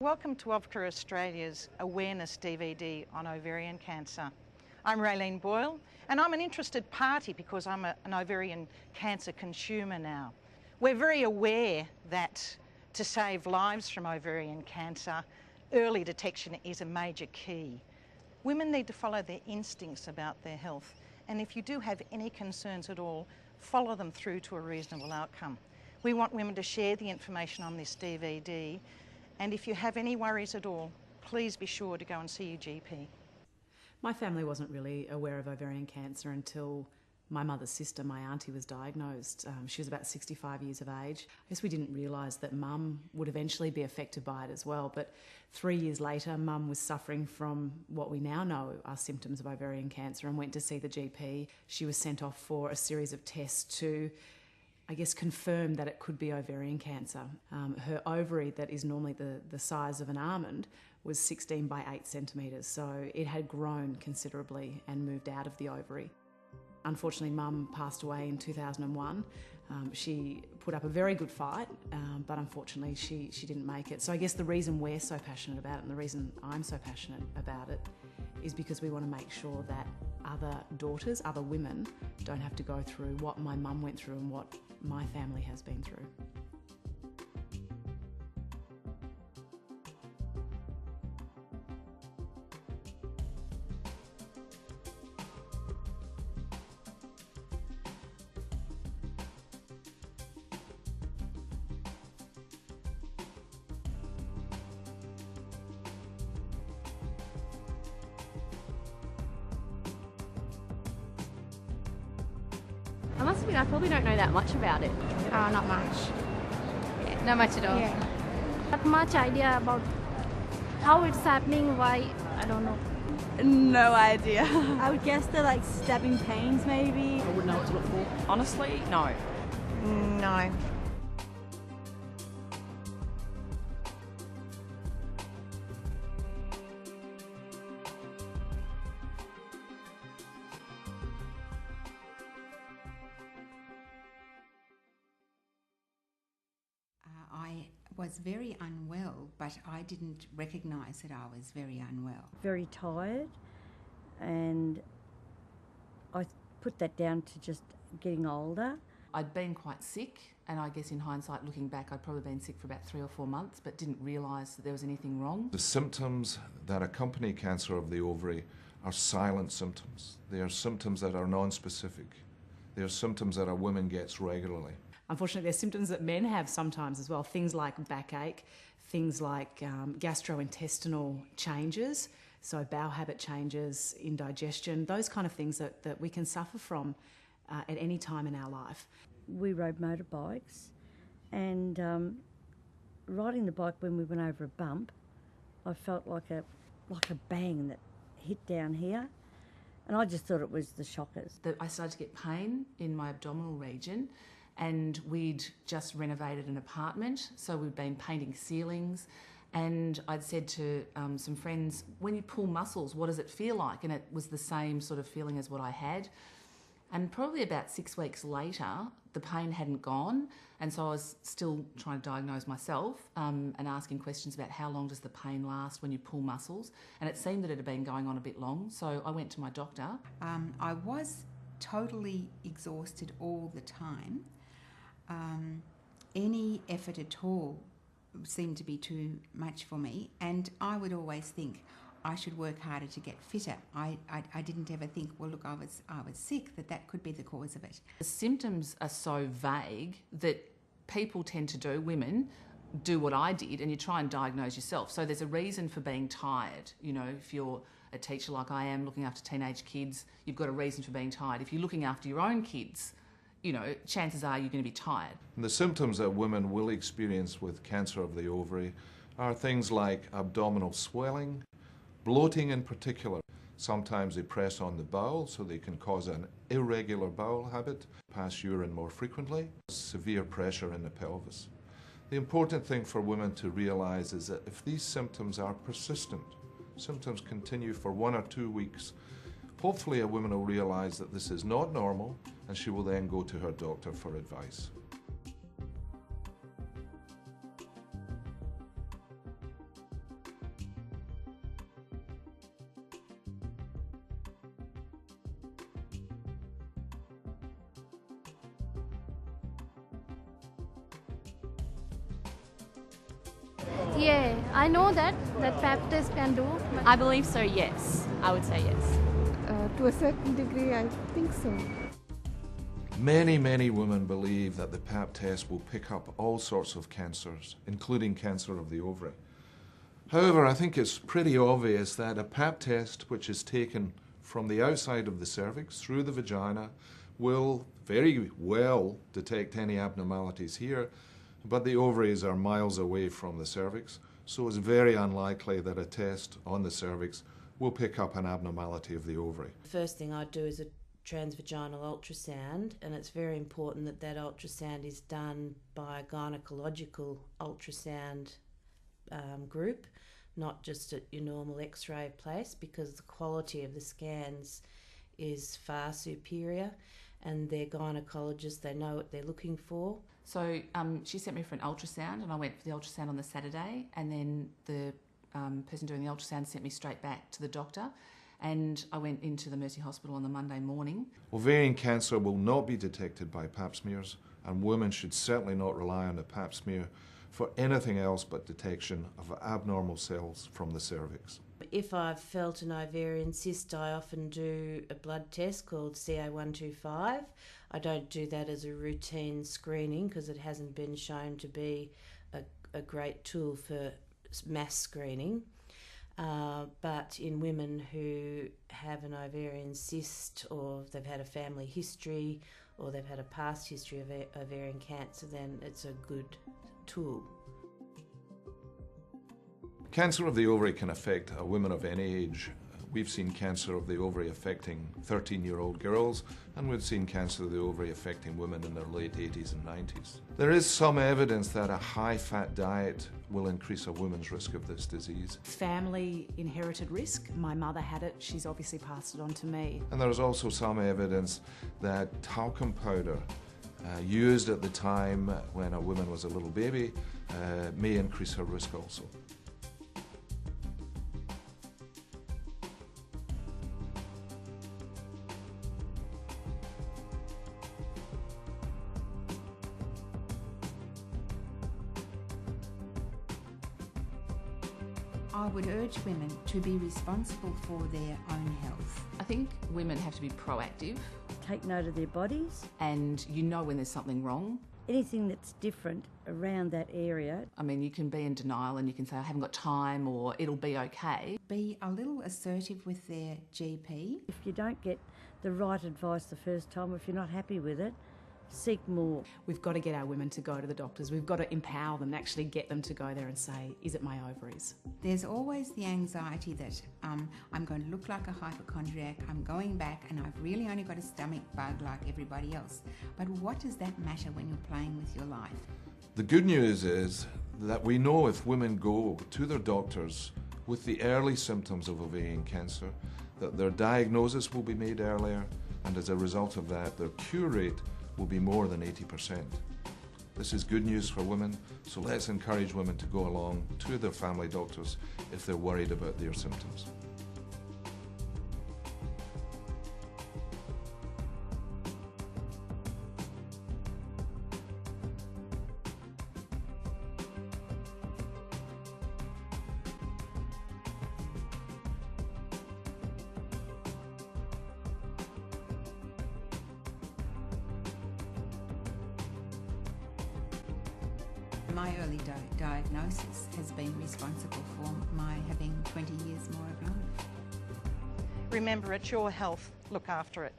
Welcome to OVCA Australia's Awareness DVD on ovarian cancer. I'm Raylene Boyle and I'm an interested party because I'm an ovarian cancer consumer now. We're very aware that to save lives from ovarian cancer, early detection is a major key. Women need to follow their instincts about their health, and if you do have any concerns at all, follow them through to a reasonable outcome. We want women to share the information on this DVD. And if you have any worries at all, please be sure to go and see your GP. My family wasn't really aware of ovarian cancer until my mother's sister, my auntie, was diagnosed. She was about 65 years of age. I guess we didn't realise that Mum would eventually be affected by it as well. But 3 years later, Mum was suffering from what we now know are symptoms of ovarian cancer and went to see the GP. She was sent off for a series of tests to confirmed that it could be ovarian cancer. Her ovary, that is normally the size of an almond, was 16 by 8 centimetres, so it had grown considerably and moved out of the ovary. Unfortunately, Mum passed away in 2001. She put up a very good fight, but unfortunately she didn't make it. So I guess the reason we're so passionate about it and the reason I'm so passionate about it is because we want to make sure that other daughters, other women, don't have to go through what my mum went through and what my family has been through. I must admit, I probably don't know that much about it. Not much. Yeah, not much at all. Yeah. Not much idea about how it's happening, why, I don't know. No idea. I would guess they're like stabbing pains maybe. I wouldn't know what to look for. Honestly, no. No. I was very unwell, but I didn't recognise that I was very unwell. Very tired, and I put that down to just getting older. I'd been quite sick, and I guess in hindsight, looking back, I'd probably been sick for about 3 or 4 months, but didn't realise that there was anything wrong. The symptoms that accompany cancer of the ovary are silent symptoms. They are symptoms that are non-specific. They are symptoms that a woman gets regularly. Unfortunately, there's symptoms that men have sometimes as well, things like backache, things like gastrointestinal changes, so bowel habit changes, indigestion, those kind of things that we can suffer from at any time in our life. We rode motorbikes, and riding the bike when we went over a bump, I felt like a bang that hit down here, and I just thought it was the shockers. I started to get pain in my abdominal region, and we'd just renovated an apartment, so we'd been painting ceilings, and I'd said to some friends, when you pull muscles, what does it feel like? And it was the same sort of feeling as what I had. And probably about 6 weeks later, the pain hadn't gone, and so I was still trying to diagnose myself and asking questions about how long does the pain last when you pull muscles, and it seemed that it had been going on a bit long, so I went to my doctor. I was totally exhausted all the time. Any effort at all seemed to be too much for me, and I would always think I should work harder to get fitter. I didn't ever think, well, look, I was sick, that could be the cause of it. The symptoms are so vague that people tend to do, women, do what I did, and you try and diagnose yourself. So there's a reason for being tired. You know, if you're a teacher like I am, looking after teenage kids, you've got a reason for being tired. If you're looking after your own kids, you know, chances are you're going to be tired. And the symptoms that women will experience with cancer of the ovary are things like abdominal swelling, bloating in particular. Sometimes they press on the bowel, so they can cause an irregular bowel habit, pass urine more frequently, severe pressure in the pelvis. The important thing for women to realise is that if these symptoms are persistent, symptoms continue for 1 or 2 weeks, hopefully a woman will realise that this is not normal, and she will then go to her doctor for advice. Yeah, I know that pap test can do. But I believe so, yes. I would say yes. To a certain degree, I think so. Many, many women believe that the pap test will pick up all sorts of cancers, including cancer of the ovary. However, I think it's pretty obvious that a pap test, which is taken from the outside of the cervix through the vagina, will very well detect any abnormalities here, but the ovaries are miles away from the cervix, so it's very unlikely that a test on the cervix will pick up an abnormality of the ovary. The first thing I do is a transvaginal ultrasound, and it's very important that that ultrasound is done by a gynecological ultrasound group, not just at your normal x-ray place, because the quality of the scans is far superior, and they're gynecologists, they know what they're looking for. So she sent me for an ultrasound, and I went for the ultrasound on the Saturday, and then the person doing the ultrasound sent me straight back to the doctor, and I went into the Mercy Hospital on the Monday morning. Ovarian cancer will not be detected by pap smears, and women should certainly not rely on a pap smear for anything else but detection of abnormal cells from the cervix. If I've felt an ovarian cyst, I often do a blood test called CA125. I don't do that as a routine screening because it hasn't been shown to be a great tool for mass screening. But in women who have an ovarian cyst, or they've had a family history, or they've had a past history of ovarian cancer, then it's a good tool. Cancer of the ovary can affect a woman of any age. We've seen cancer of the ovary affecting 13-year-old girls, and we've seen cancer of the ovary affecting women in their late 80s and 90s. There is some evidence that a high-fat diet will increase a woman's risk of this disease. Family inherited risk. My mother had it, she's obviously passed it on to me. And there's also some evidence that talcum powder used at the time when a woman was a little baby may increase her risk also. I would urge women to be responsible for their own health. I think women have to be proactive, Take note of their bodies. and you know when there's something wrong. Anything that's different around that area. I mean, you can be in denial and you can say, I haven't got time, or it'll be okay. Be a little assertive with their GP. If you don't get the right advice the first time, if you're not happy with it, seek more. We've got to get our women to go to the doctors. We've got to empower them, actually get them to go there and say, is it my ovaries? There's always the anxiety that I'm going to look like a hypochondriac, I'm going back and I've really only got a stomach bug like everybody else. But what does that matter when you're playing with your life? The good news is that we know if women go to their doctors with the early symptoms of ovarian cancer, that their diagnosis will be made earlier, and as a result of that, their cure rate will be more than 80%. This is good news for women, so let's encourage women to go along to their family doctors if they're worried about their symptoms. My early diagnosis has been responsible for my having 20 years more of life. Remember, it's your health. Look after it.